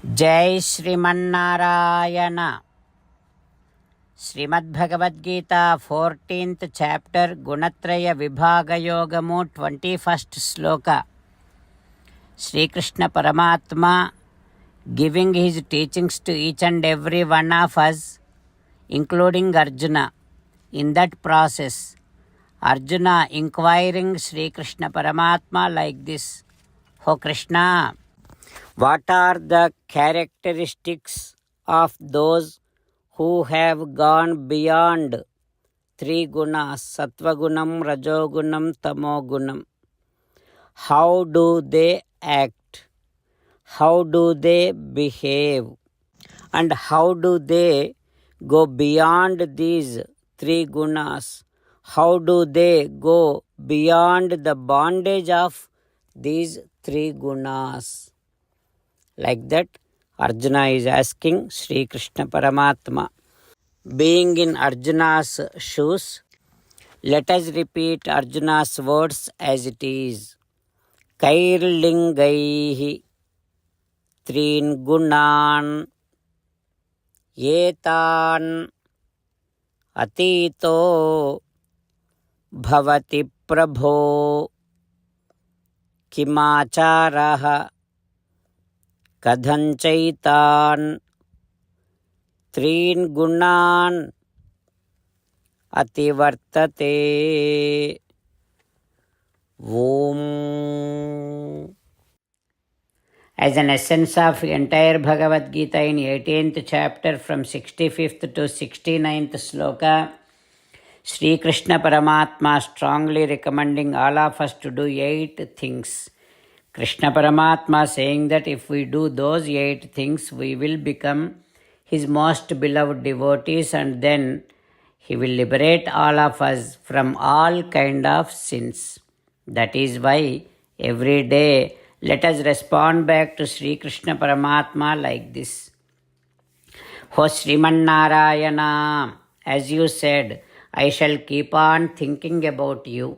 जय Shrimannarayana. Shrimad Bhagavad Gita 14th chapter Gunatraya విభాగయోగము 21st శ్లోక. Shri Krishna Paramatma giving his teachings to each and every one of us, including Arjuna. In that process Arjuna inquiring Shri Krishna Paramatma like this: హో Krishna, what are the characteristics of those who have gone beyond three gunas, sattvagunam, rajogunam, tamogunam? How do they act? How do they behave? And how do they go beyond these three gunas? How do they go beyond the bondage of these three gunas? Like that, Arjuna is asking Sri Krishna Paramatma. Being in Arjuna's shoes, let us repeat Arjuna's words as it is. Kairlingaihi trin gunan etan atito bhavati prabho kimacharaha కథంచైతాన్ త్రీన్ గుణాన్ అతివర్తతే. Om. As an essence of entire Bhagavad Gita in 18th chapter from 65th to 69th sloka, Sri Krishna Paramatma strongly recommending all of us to do 8 things. Krishna Paramatma saying that if we do those 8 things, we will become his most beloved devotees, and then he will liberate all of us from all kind of sins. That is why every day let us respond back to Sri Krishna Paramatma like this: Ho Srimannarayana, as you said, I shall keep on thinking about you.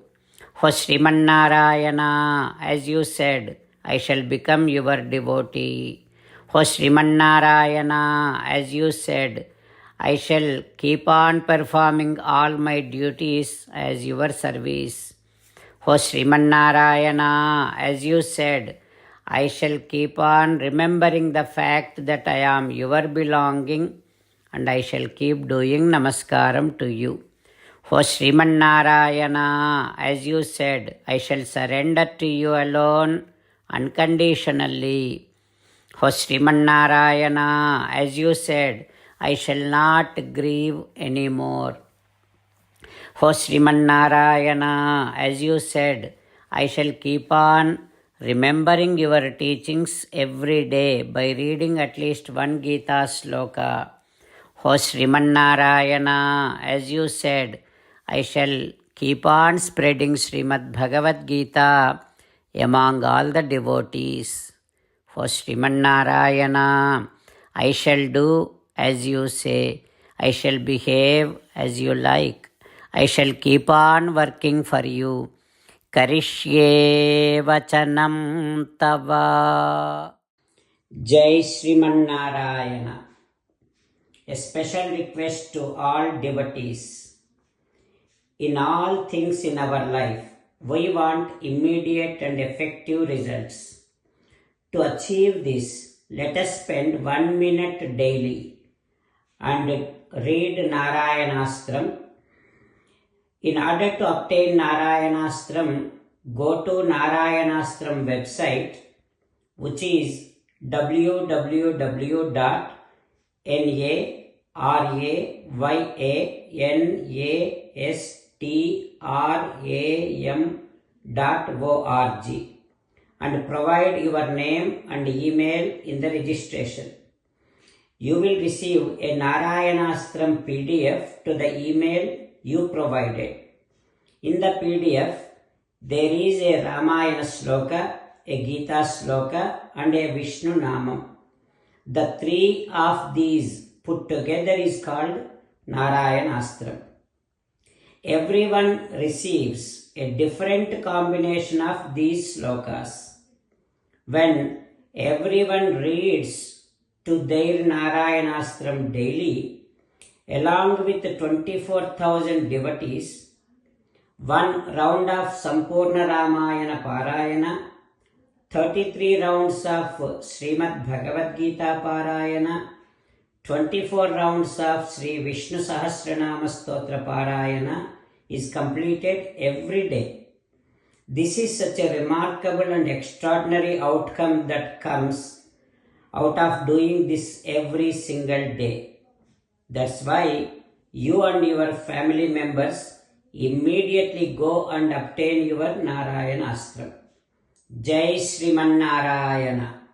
Ho Srimannarayana, as you said, I shall become your devotee. Ho Srimannarayana, as you said, I shall keep on performing all my duties as your service. Ho Srimannarayana, as you said, I shall keep on remembering the fact that I am your belonging, and I shall keep doing namaskaram to you. O Srimannarayana, as you said, I shall surrender to you alone unconditionally. O Srimannarayana, as you said, I shall not grieve anymore. O Srimannarayana, as you said, I shall keep on remembering your teachings every day by reading at least one Gita sloka. O Srimannarayana, as you said, I shall keep on spreading Srimad Bhagavad Gita among all the devotees. For Srimannarayana, I shall do as you say. I shall behave as you like. I shall keep on working for you. Karishye vachanam tava. Jai Srimannarayana. A special request to all devotees. In all things in our life, we want immediate and effective results. To achieve this, let us spend 1 minute daily and read Narayanastram. In order to obtain Narayanastram, go to Narayanastram website, which is www.narayanaStram.org, and provide your name and email in the registration. You will receive a Narayanastram PDF to the email you provided. In the PDF, there is a Ramayana sloka, a Gita sloka, and a Vishnu Namam. The 3 of these put together is called Narayanastram. Everyone receives a different combination of these slokas. When everyone reads to their Narayanastram daily, along with 24,000 devotees, one round of Sampurna Ramayana Parayana, 33 rounds of Srimad Bhagavad Gita Parayana, 24 rounds of Sri Vishnu Sahasranama Stotra Parayana is completed every day. This is such a remarkable and extraordinary outcome that comes out of doing this every single day. That's why you and your family members immediately go and obtain your Narayana Astram. Jai Sriman Narayana.